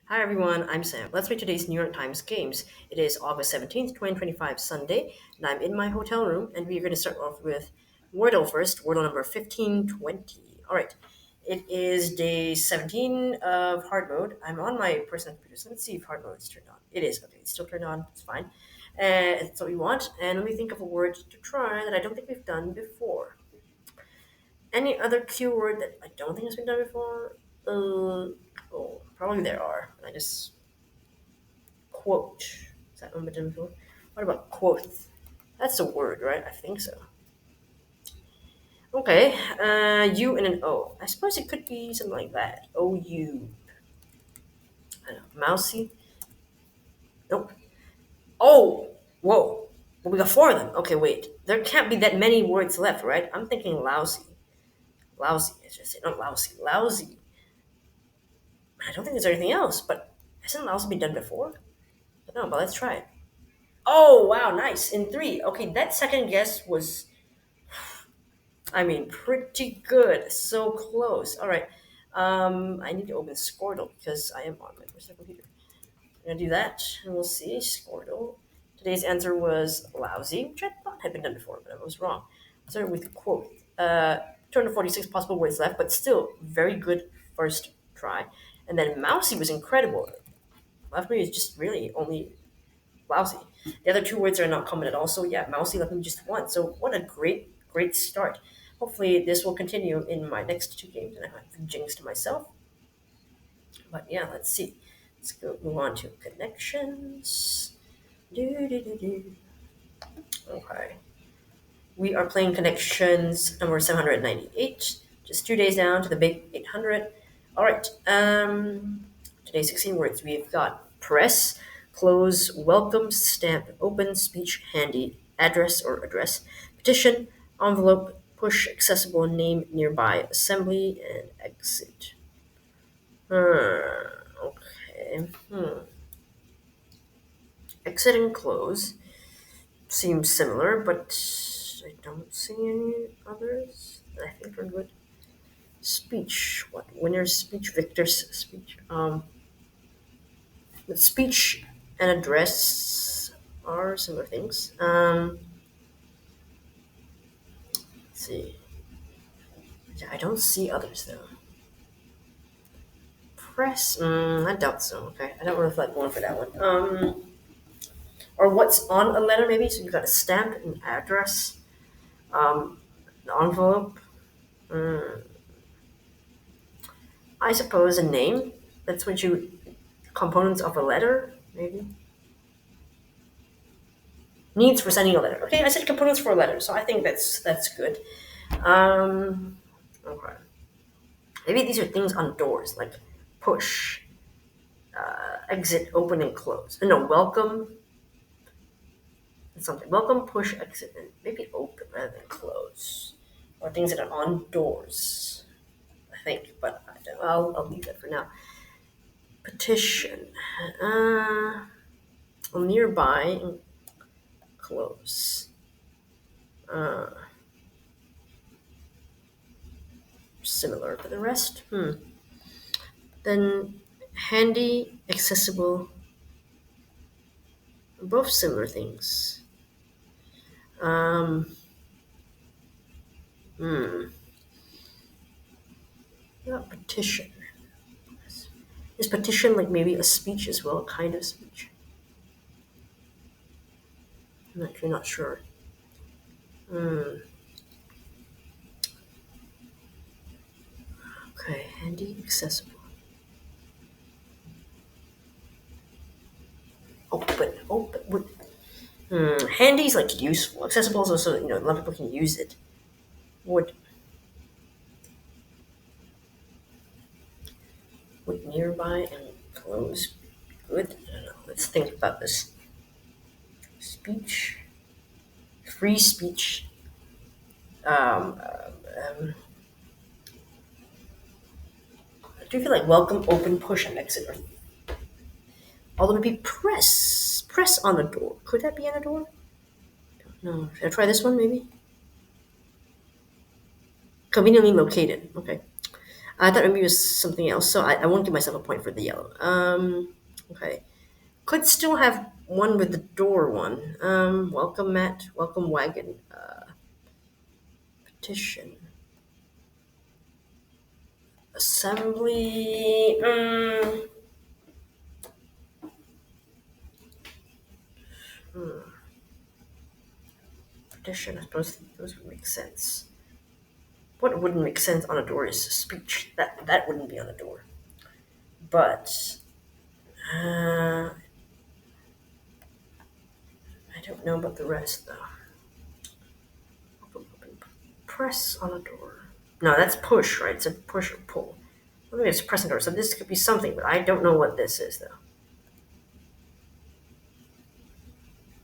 Hi everyone, I'm Sam. Let's read today's New York Times Games. It is August 17th, 2025, Sunday, and I'm in my hotel room, and we're going to start off with Wordle first, Wordle number 1520. All right, it is day 17 of hard mode. I'm on my personal computer, so let's see if hard mode is turned on. It is. Okay, it's still turned on. It's fine. And that's what we want. And let me think of a word to try that I don't think we've done before. Any other keyword that I don't think has been done before? Probably there are. I just quote. Is that one been before? What about quote? That's a word, right? I think so. Okay, U and an O. I suppose it could be something like that. O-U. I don't know. Mousy? Nope. Oh! Whoa. Well, we got four of them. Okay, wait. There can't be that many words left, right? I'm thinking lousy. Lousy. I should say, not lousy. Lousy. I don't think there's anything else, but hasn't lousy been done before? No, but let's try it. Oh, wow, nice. In three. Okay, that second guess was, pretty good. So close. All right. I need to open Squirtle because I am on my personal computer. I'm gonna do that, and we'll see. Squirtle. Today's answer was lousy, which I thought had been done before, but I was wrong. I'll start with a quote. 246 possible words left, but still very good first try. And then mousy was incredible. Left me is just really only lousy. The other two words are not common at all. So yeah, mousy left me just one. So what a great start. Hopefully this will continue in my next two games, and I have jinxed myself. But yeah, let's see. Let's go move on to connections. Do, do, do, do. Okay. We are playing connections number 798. Just 2 days down to the big 800. All right. Today's 16 words. We've got press, close, welcome, stamp, open, speech, handy, address or address, petition, envelope, push, accessible, name, nearby, assembly, and exit. Okay. Exit and close seems similar, but I don't see any others that I think are good. Speech. What? Winner's speech, victor's speech. But speech and address are similar things. Let's see. Yeah, I don't see others though. Press. I doubt so. Okay, I don't really feel like going for that one. Or what's on a letter maybe? So you got a stamp, an address, um, an envelope. Mm, I suppose a name. That's what you components of a letter, maybe. Needs for sending a letter. Okay, I said components for a letter, so I think that's good. Um, okay. Maybe these are things on doors, like push, exit, open, and close. No, welcome. Something. Welcome, push, exit, and maybe open rather than close. Or things that are on doors, I think. But I'll leave that for now. Petition. Nearby and close. Uh, Similar, but the rest, Then handy, accessible, both similar things. Um, hmm. Not petition. Is petition like maybe a speech as well, a kind of speech? I'm actually not sure. Hmm. Okay, handy, accessible. Open. Handy is like useful. Accessible is also, a lot of people can use it. Would would nearby and close be good? I don't know. Let's think about this. Speech, free speech. Um, um, do you feel like welcome, open, push, and exit? Or although maybe press on the door. Could that be on a door? No. Should I try this one maybe? Conveniently located. Okay. I thought maybe it was something else, so I won't give myself a point for the yellow. Okay. Could still have one with the door one. Welcome mat, welcome wagon, petition, assembly. Petition. I suppose those would make sense. What wouldn't make sense on a door is speech. That wouldn't be on a door. But I don't know about the rest though. Press on a door. No, that's push, right? It's a push or pull. Let me just press on a door. So this could be something, but I don't know what this is though.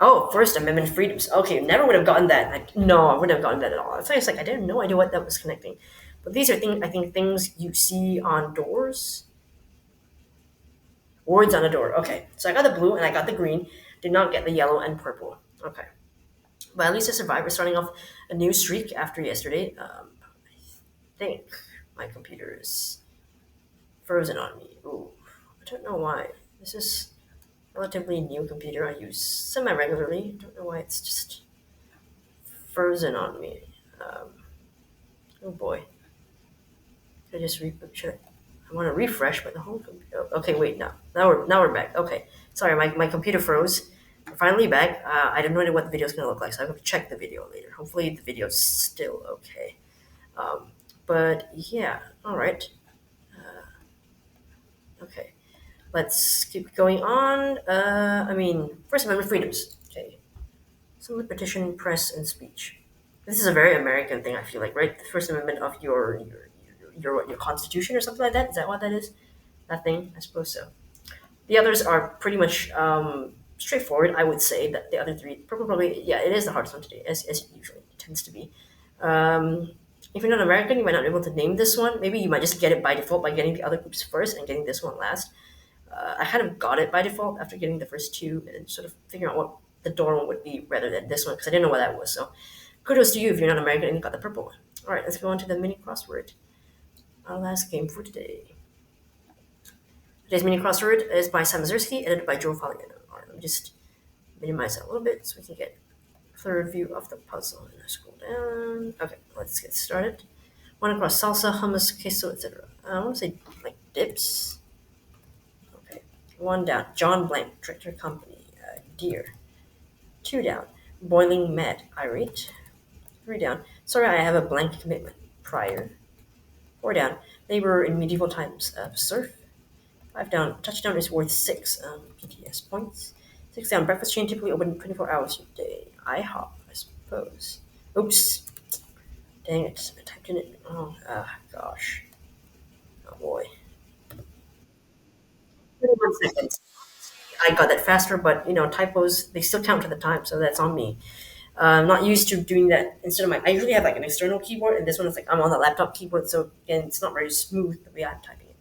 Oh, First Amendment freedoms. Okay, never would have gotten that. No, I wouldn't have gotten that at all. It's like I didn't no idea what that was connecting. But these are things I think things you see on doors. Words on a door. Okay, so I got the blue and I got the green. Did not get the yellow and purple. Okay, but at least I survived. We're starting off a new streak after yesterday. I think my computer is frozen on me. Ooh, I don't know why. This is relatively new computer I use semi regularly. I don't know why it's just frozen on me. Um, oh boy. I just should I want to refresh, but the whole computer. Oh, okay, wait, no. Now we're back. Okay, sorry, my computer froze. We're finally back. I don't know what the video is gonna look like, so I have to check the video later. Hopefully, the video's still okay. But yeah, all right. Okay, let's keep going on. First Amendment freedoms. Okay, some petition, press, and speech. This is a very American thing. I feel like, right? The First Amendment of your Constitution or something like that. Is that what that is? That thing? I suppose so. The others are pretty much straightforward. I would say that the other three probably yeah, it is the hardest one today, as it usually tends to be. Um, if you're not American, you might not be able to name this one. Maybe you might just get it by default by getting the other groups first and getting this one last. I kind of got it by default after getting the first two and sort of figuring out what the door one would be rather than this one because I didn't know what that was. So kudos to you if you're not American and you got the purple one. All right, let's go on to the mini crossword. Our last game for today. Today's mini crossword is by Sam Mazursky, edited by Joe Faliano. All right, let me just minimize that a little bit so we can get a clearer view of the puzzle. And I scroll down. Okay, let's get started. One across salsa, hummus, queso, etc. I want to say like dips. Okay, one down. John Blank, Tractor Company, deer. Two down. Boiling mad, irate. Three down. Sorry, I have a blank commitment. Prior. Four down. Labor in medieval times. Surf. Five down. Touchdown is worth six PTS points. Six down. Breakfast chain typically open 24 hours a day. IHOP, I suppose. Oops. Dang it. I typed in it. Oh, gosh. Oh, boy. 21 seconds. I got that faster, but typos they still count to the time, so that's on me. I'm not used to doing that instead of my. I usually have like an external keyboard, and this one is like I'm on the laptop keyboard, so again, it's not very smooth the way I'm typing it.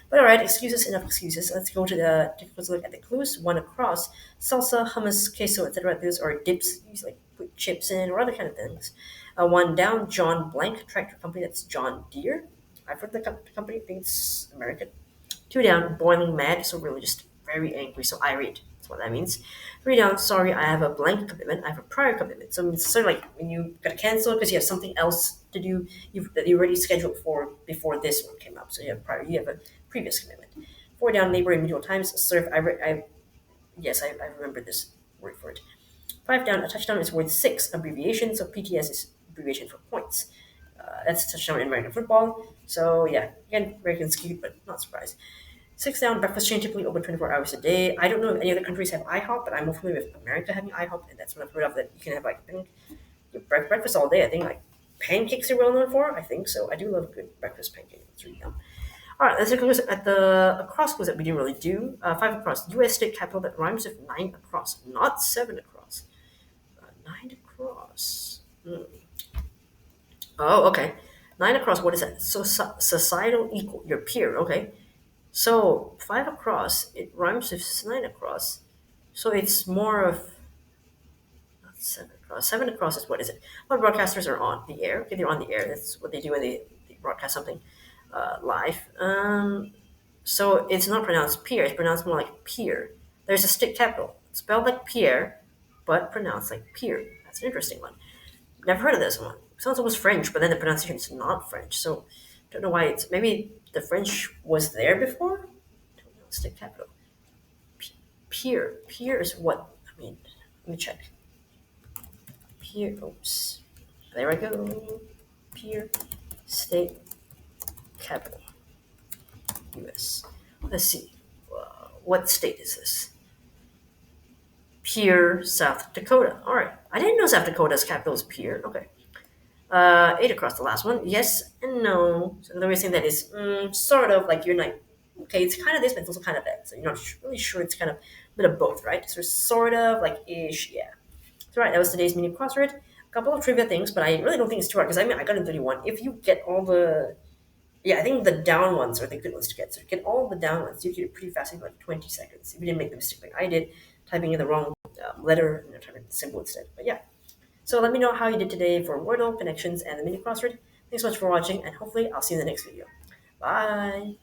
But all right, excuses enough excuses. Let's go to the take a closer look at the clues. One across salsa, hummus, queso, etc. Those are dips. You like put chips in or other kind of things. One down, John Blank Tractor Company. That's John Deere. I've heard the company. I think it's American. Two down, boiling mad, so really just very angry, so irate. That's what that means. Three down, sorry, I have a blank commitment. I have a prior commitment. So it's sort of like when you got to cancel because you have something else to do that you already scheduled for before this one came up. So you have a previous commitment. Four down, labor in medieval times. Serve, I remember this word for it. Five down, a touchdown is worth six abbreviation. So PTS is abbreviation for points. That's a touchdown in American football. So yeah, again, American skewed, but not surprised. Six down, breakfast chain typically open 24 hours a day. I don't know if any other countries have IHOP, but I'm more familiar with America having IHOP, and that's what I've heard of that you can have like breakfast all day. I think like pancakes are well known for. I think so. I do love a good breakfast pancake. It's really yum. All right, let's take a look at the across clues that we didn't really do. Five across, U.S. state capital that rhymes with nine across, not seven across. Nine across. Oh, okay. Nine across. What is that? So societal equal, your peer. Okay. So five across, it rhymes with nine across. So it's more of not seven across. Seven across is what is it? What broadcasters are on the air? Okay, they're on the air. That's what they do when they broadcast something. live. So it's not pronounced Pierre, it's pronounced more like Pier. There's a stick capital. It's spelled like Pierre, but pronounced like Pier. That's an interesting one. Never heard of this one. Sounds almost French, but then the pronunciation is not French. So don't know why it's maybe the French was there before? Don't know, stick capital. Pier. Pier is what? I mean, let me check. Pier. Oops. There I go. Pier. State capital. U.S. Let's see. What state is this? Pierre, South Dakota. All right. I didn't know South Dakota's capital is Pierre. Okay. Eight across the last one. Yes and no. So another way of saying that is sort of like you're like, okay, it's kind of this, but it's also kind of that. So you're not really sure. It's kind of a bit of both, right? So sort of like ish, yeah. So right, that was today's mini crossword. A couple of trivia things, but I really don't think it's too hard because I mean I got in 31. If you get all the yeah, I think the down ones are the good ones to get. So to get all the down ones, you get it pretty fast in like 20 seconds. If you didn't make the mistake like I did, typing in the wrong letter and typing the symbol instead. But yeah, so let me know how you did today for Wordle, connections, and the mini crossword. Thanks so much for watching, and hopefully I'll see you in the next video. Bye!